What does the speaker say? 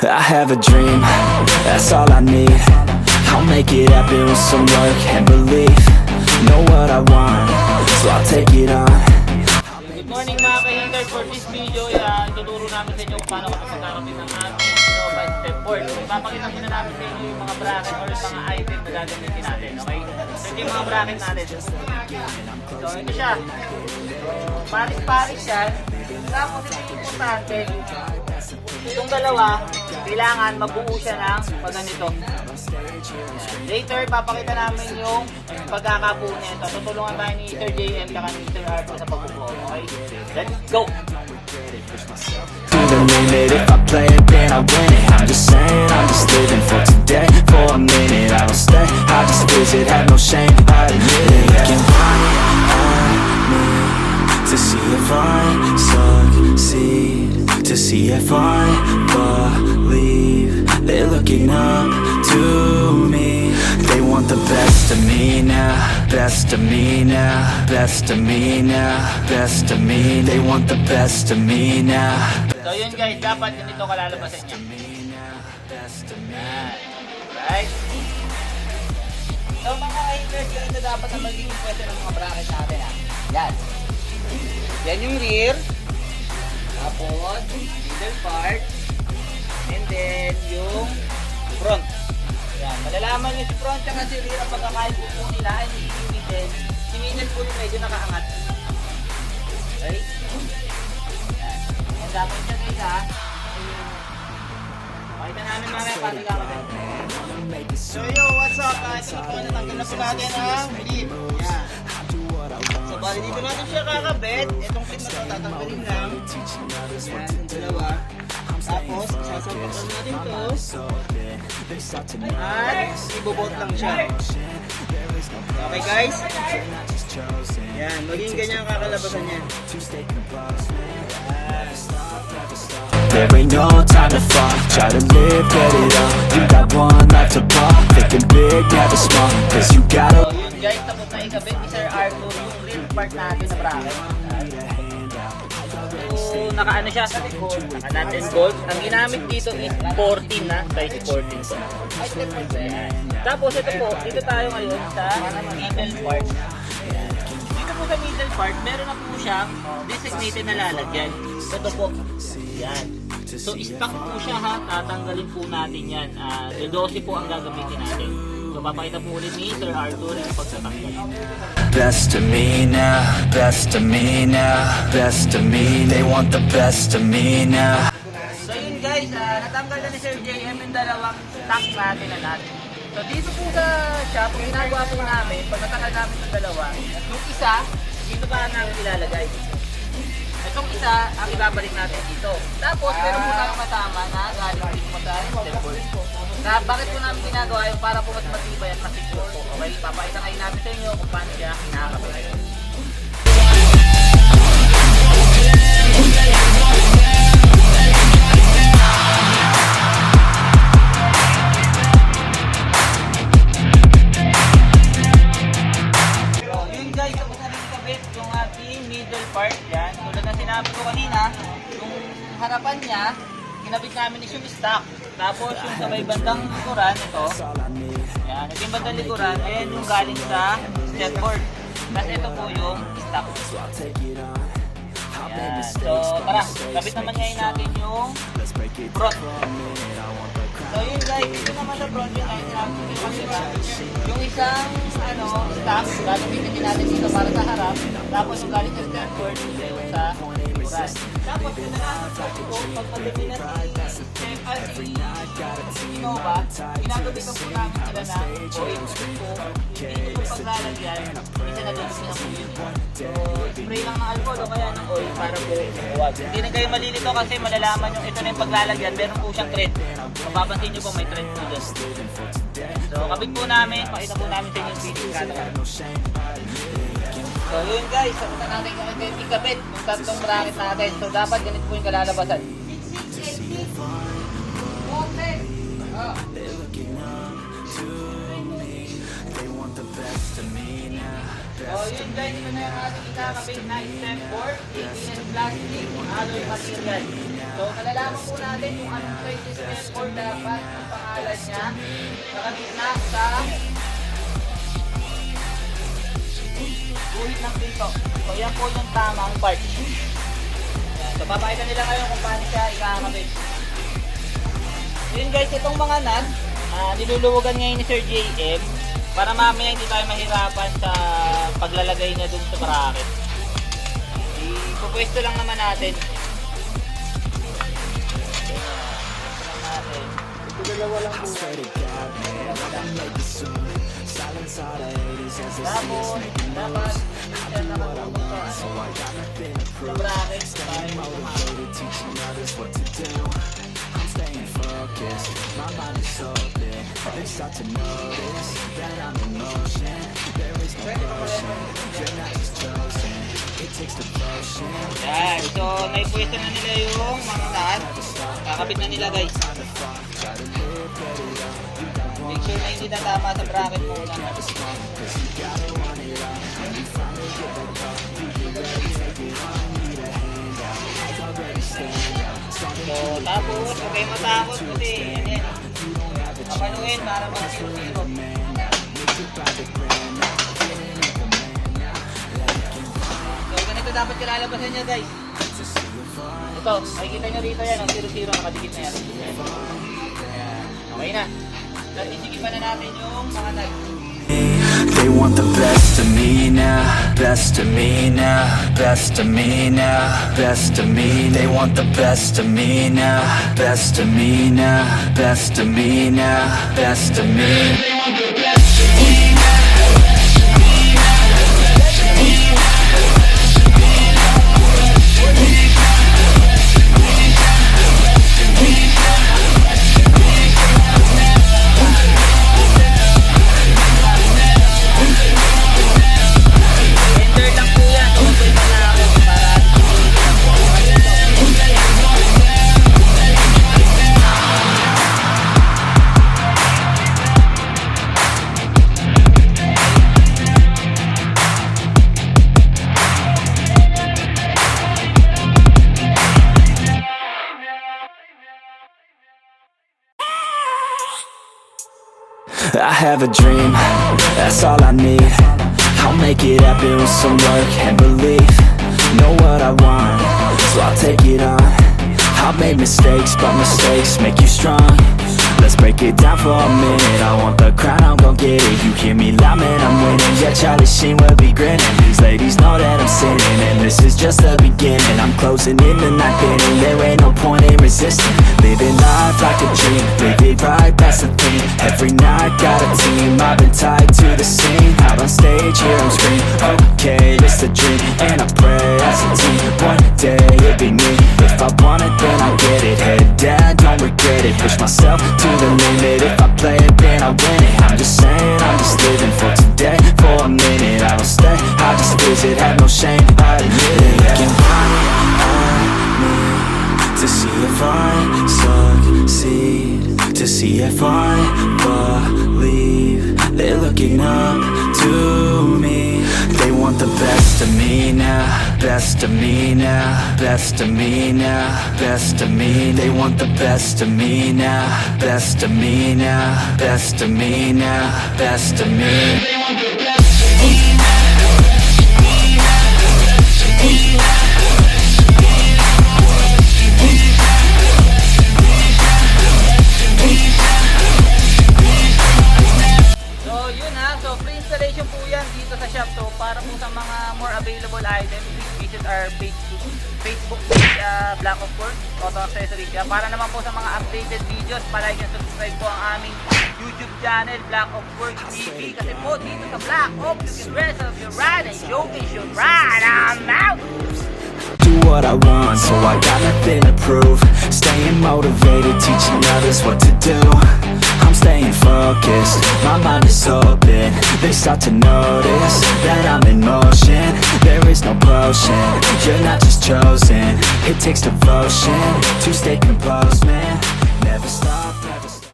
I have a dream, that's all I need. I'll make it happen with some work and belief. Know what I want, so I'll take it on. Good morning mga ka-hater. For this video, ituturo namin sa inyo kung paano kapagkakamit ng ating Innova Stepboard. Ipapakita muna namin sa inyo yung mga bracket or mga item na gagamitin natin, okay? So ito yung mga bracket natin. So ito siya. Paris-paris yan. Tapos ito yung importante. Itong dalawa, kailangan mabuo siya ng pagganito. Later, papakita namin yung pagkakabuo nito. Tutulungan tayo ni Sir JM at ni Sir Arthur sa pagbubuo. Okay? Let's go! To the limit, if I play it, then I win it. I'm just saying, I'm just living for today. For a minute, I don't stay. I just visit, have no shame. I admit it. Looking right at me to see if I succeed. To see if I believe. They're looking up to me. They want the best of me now. Best of me now. Best of me now. Best of me. They want the best of me now. So yun guys, dapat ganito kalalabasan niya. Right? So mga haters, ganito dapat ang magiging pwesto ng mga bracket natin. Yan. Yan yung rear. Tapos, middle part. And then, yung front. Yan. Malalaman nyo si front at si rear ang pagkakain po nila ay hindi yung middle. Si middle po yung medyo nakaangat. Okay? Yan. Yan dapat siya guys ha. Pakita namin mamaya paano gagawin. So yo, what's up? Ito na po, natanggal na po natin ang clip. Yan. So bali dito natin siya kakabit. Itong clip na ito tatanggalin lang. Yan, yung dalawa. Tapos, sasapakan natin ito. At ibobot lang siya. Okay guys? Yan, maging ganyan ang kakalabasan niya. There ain't no time to fall. Try to live, get it up. You got one life to pop. Thinking big, never small. Cause you gotta. So yun guys, tapos na ikabit ni Sir Arthur yung rear part natin na bracket. So nakaano siya sa likod, naka-nut and bolt. Ang ginamit dito is 14 na, size 14. Tapos ito po, dito tayo ngayon sa middle part. Dito po sa middle part, meron na po siyang designated na lalagyan. Ito po, yan. So stock po siya ha, tatanggalin po natin yan. 12 po ang gagamitin natin. So papakita po ulit ni Sir Arthur yung pagtatanggal. Best of me now, best of me now, best of me. They want the best of me now. So yun guys, natanggal na ni Sir JM yung dalawang stock natin na natin. So dito po sa shop, ginagawa po namin, pag natanggal namin yung dalawa, yung isa, dito pa namin ilalagay. Itong isa, ang ibabalik natin dito. Tapos, meron po tayong kasama na galing dito mo sa Stepboard. Na bakit po namin ginagawa yung para po mas matibay at masicure po. Okay, papakita kayo namin sa inyo kung paano siya kinakabit. Harapan niya, kinabit namin is yung stock. Tapos yung sa may bandang likuran, ito. Yan, ito yung bandang likuran, ayan yung galing sa Stepboard. Tapos ito po yung stock. Yan, so tara, kabit naman ngayon natin yung front. So yun guys, ito naman sa front yung yung isang stock, gagamitin natin dito para sa harap. Tapos yung galing sa Stepboard, yung sa likuran. Tapos yung nakasasabi ko, pagpagdating na si Innova, ginagabitan po namin sila na oil. So, hindi po paglalagyan, minsan nagagamitin ang oil. So, spray lang ng alcohol o kaya ng oil para po huwag. Hindi na kayo malilito kasi malalaman yung ito na yung paglalagyan, meron po siyang thread. Mapapansin nyo po may thread po dyan. So, kabit po namin, pakita po namin sa inyo yung feeding katakan. So yun guys, sabi na natin yung ikabit yung tatlong bracket natin. So dapat ganito po yung kalalabasan. So yun guys, ito na yung ating ikakabit na stepboard, 18 plastic, alloy material. So malalaman po natin kung anong size yung stepboard dapat ang pangalan niya. Nakabit na sa guhit ng pinto. So yan po yung tamang part. So papakita nila ngayon kung paano siya ikakabit. Yun guys, itong mga nut, niluluwagan ngayon ni Sir JM para mamaya hindi tayo mahirapan sa paglalagay niya dun sa bracket. Ipupwesto lang naman natin. Tapos, dapat siya nakapunta sa bracket Staying focused, my mind is open. They start to notice that I'm in motion. There is no motion, you're not just chosen. It takes devotion. Yan, so naipwesto na nila yung mga lahat. Kakabit na nila guys. Make sure na hindi tatama sa bracket muna. So, tapos, huwag kayo matakot kasi yan, kapaluin para mag-zero. So, ganito dapat kalalabasan niya guys. Ito, makikita nyo rito yan, ang 0-0 nakadikit na yan. Okay na. Tapos isigipan na natin yung mga nag. They want the best of me now, best of me now, best of me now, best of me. They want the best of me now, best of me now, best of me now, best of me. They want the best of me now. I have a dream, that's all I need. I'll make it happen with some work and belief. Know what I want, so I'll take it on. I've made mistakes, but mistakes make you strong. Let's break it down for a minute. I want the crown, I'm gon' get it. You hear me loud, man, I'm winning. Yeah, Charlie Sheen will be grinning. These ladies know that I'm sinning, and this is just the beginning. I'm closing in the ninth inning. There ain't no point in resisting. Living life like a dream, live it right, that's the thing. Every night, got a team, I've been tied to the scene. Out on stage, here I'm screaming, okay, it's a dream. And I pray as a team, one day it'll be me. If I want it, then I'll get it. Head down, don't regret it. Push myself to the limit. If I play it, then I win it. I'm just saying, I'm just living for today. For a minute, I don't stay, I just visit. Have no shame, I admit it. They can count on me to see if I succeed, to see if I believe. They're looking up to me. They want the best of me now, best of me now, best of me now, best of me. They want the best of me now, best of me now, best of me now, best of me. They want the best of me now. Pre-installation po yan dito sa shop. So para po sa mga more available items, visit our Facebook page, Black Opsworx Auto Accessories. Para naman po sa mga updated videos, palike and subscribe po ang aming YouTube channel, Black Opsworx TV. Kasi po dito sa Black Ops, you can dress up your ride and showcase your ride. I'm out! Do what I want, so I got nothing to prove. Staying motivated, teaching others what to do. I'm staying focused, my mind is open. They start to notice that I'm in motion. There is no potion, you're not just chosen. It takes devotion to stay composed, man. Never stop.